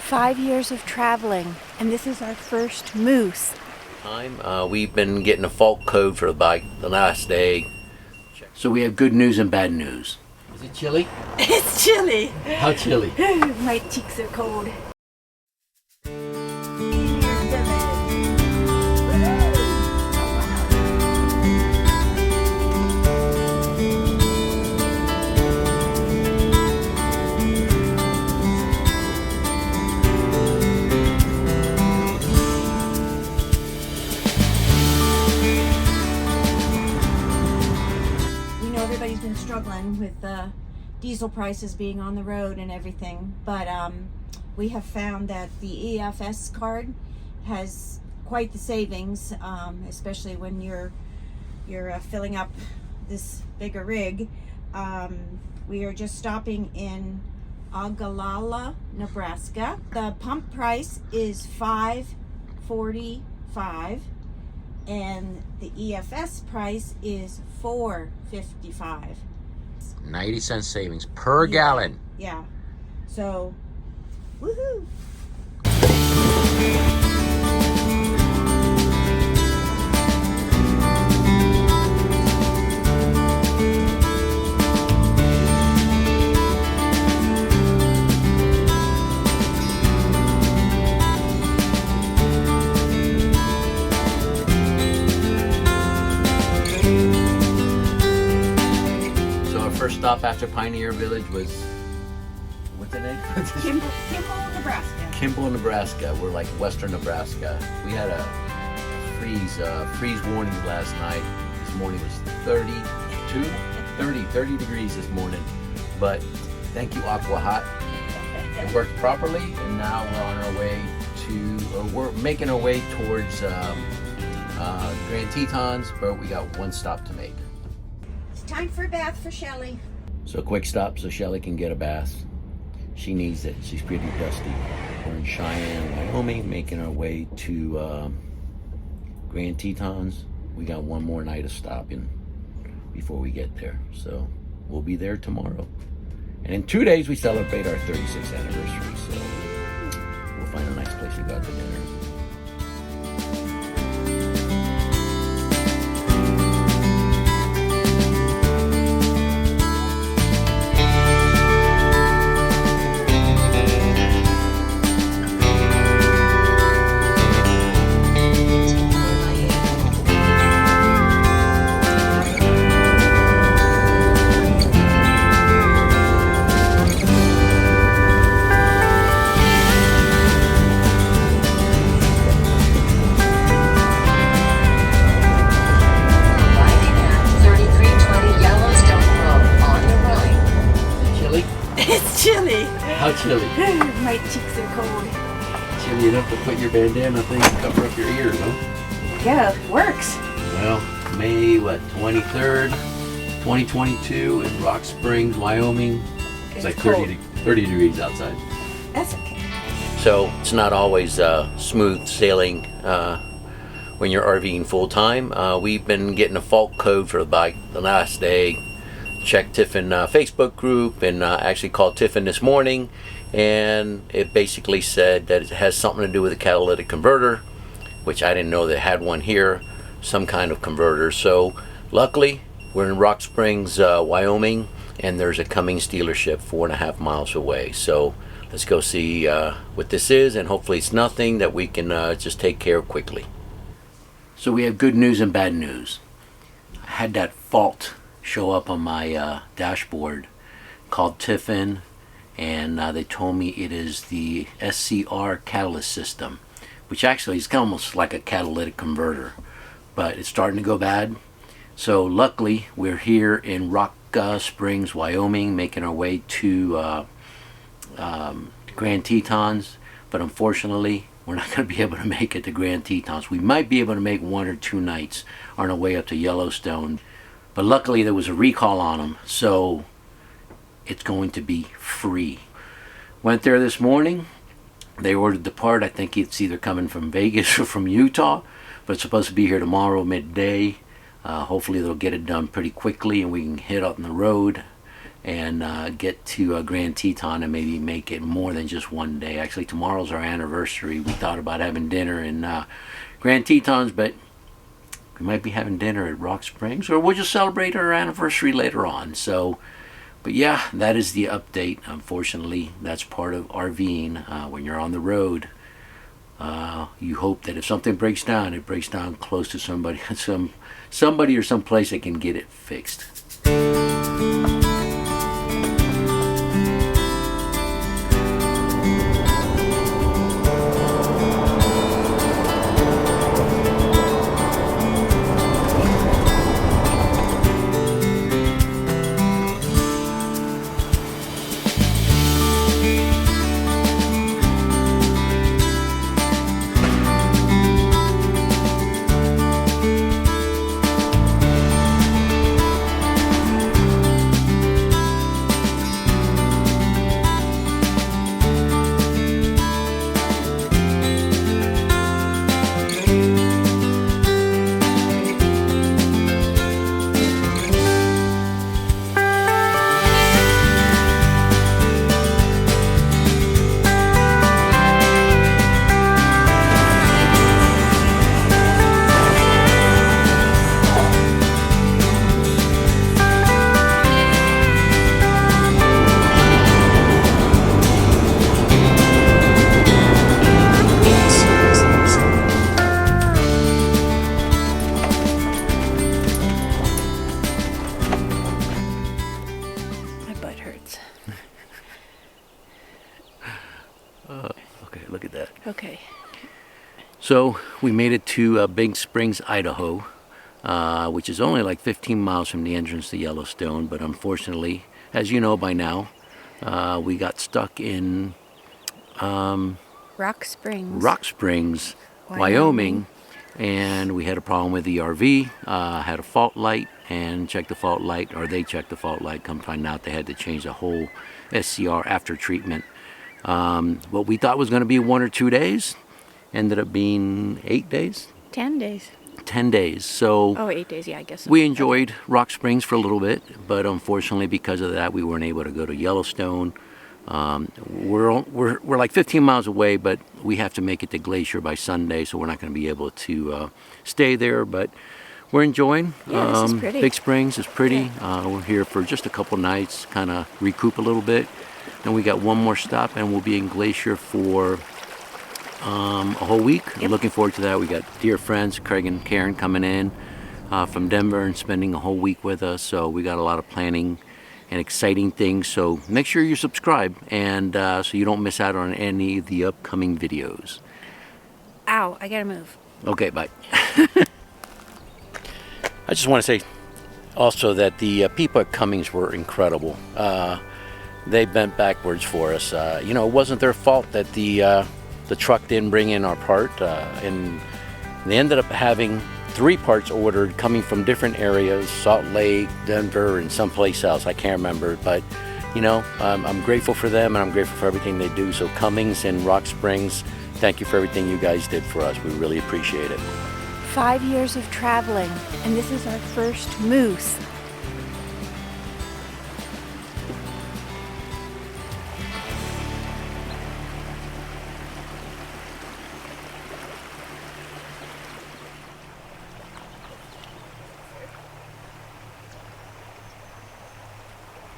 5 years of traveling, and this is our first moose. We've been getting a fault code for about the last day. So we have good news and bad news. Is it chilly? It's chilly. How chilly? My cheeks are cold. Everybody's been struggling with diesel prices being on the road and everything, but we have found that the EFS card has quite the savings, especially when you're filling up this bigger rig. We are just stopping in Ogallala, Nebraska. The pump price is $5.45. And the EFS price is $4.55. 90-cent savings per gallon. Yeah. So, woohoo! First stop after Pioneer Village was, what's the name? Kimball, Nebraska. Kimball, Nebraska. We're like western Nebraska. We had a freeze warning last night. This morning was 30 degrees this morning. But thank you, Aqua Hot. It worked properly, and now we're on our way to, we're making our way towards Grand Tetons, but we got one stop to make. Time for a bath for Shelly. So a quick stop so Shelly can get a bath. She needs it. She's pretty dusty. We're in Cheyenne, Wyoming, making our way to Grand Tetons. We got one more night of stopping before we get there. So we'll be there tomorrow. And in 2 days we celebrate our 36th anniversary. So we'll find a nice place to go out to dinner. It's chilly. How chilly? My cheeks are cold. Chilly enough to put your bandana thing to cover up your ears, huh? Yeah, it works. Well, May 23rd, 2022 in Rock Springs, Wyoming. It's like 30 degrees outside. That's okay. So it's not always smooth sailing when you're RVing full time. We've been getting a fault code for about the last day. Checked Tiffin Facebook group and actually called Tiffin this morning, and it basically said that it has something to do with a catalytic converter, which I didn't know they had one here, some kind of converter. So luckily we're in Rock Springs, Wyoming, and there's a Cummins dealership 4.5 miles away. So let's go see what this is, and hopefully it's nothing that we can just take care of quickly. So we have good news and bad news. I had that fault show up on my dashboard, called Tiffin, and they told me it is the SCR catalyst system, which actually is almost like a catalytic converter, but it's starting to go bad. So luckily we're here in Rock Springs, Wyoming, making our way to Grand Tetons, but unfortunately we're not going to be able to make it to Grand Tetons. We might be able to make 1 or 2 nights on our way up to Yellowstone. But luckily there was a recall on them, so it's going to be free. Went there this morning. They ordered the part. I think it's either coming from Vegas or from Utah, but it's supposed to be here tomorrow midday. Hopefully they'll get it done pretty quickly and we can hit on the road and get to Grand Teton and maybe make it more than just one day. Actually, tomorrow's our anniversary. We thought about having dinner in Grand Tetons, but we might be having dinner at Rock Springs, or we'll just celebrate our anniversary later on. So, but yeah, that is the update. Unfortunately, that's part of RVing. When you're on the road, you hope that if something breaks down, it breaks down close to somebody, somebody or some place that can get it fixed. Okay, look at that. Okay. So we made it to Big Springs, Idaho, which is only like 15 miles from the entrance to Yellowstone. But unfortunately, as you know by now, we got stuck in Rock Springs. Rock Springs, Wyoming, and we had a problem with the RV. Had a fault light, and checked the fault light, or they checked the fault light. Come find out they had to change the whole SCR after treatment. What we thought was going to be 1 or 2 days ended up being 8 days. 10 days. 10 days. So 8 days, yeah, I guess so. we enjoyed Rock Springs for a little bit, but unfortunately because of that we weren't able to go to Yellowstone. We're like 15 miles away, but we have to make it to Glacier by Sunday, so we're not going to be able to stay there, but we're enjoying. Yeah, this is pretty. Big Springs is pretty. We're here for just a couple nights, kind of recoup a little bit. Then we got one more stop, and we'll be in Glacier for a whole week. Yep. I'm looking forward to that. We got dear friends, Craig and Karen, coming in from Denver and spending a whole week with us. So we got a lot of planning and exciting things. So make sure you subscribe, and so you don't miss out on any of the upcoming videos. Ow, I gotta move. Okay, bye. I just want to say also that the people at Cummings were incredible. They bent backwards for us. It wasn't their fault that the truck didn't bring in our part, and they ended up having 3 parts ordered coming from different areas: Salt Lake, Denver, and someplace else. I can't remember, but I'm grateful for them, and I'm grateful for everything they do. So Cummings and Rock Springs, thank you for everything you guys did for us. We really appreciate it. 5 years of traveling, and this is our first moose.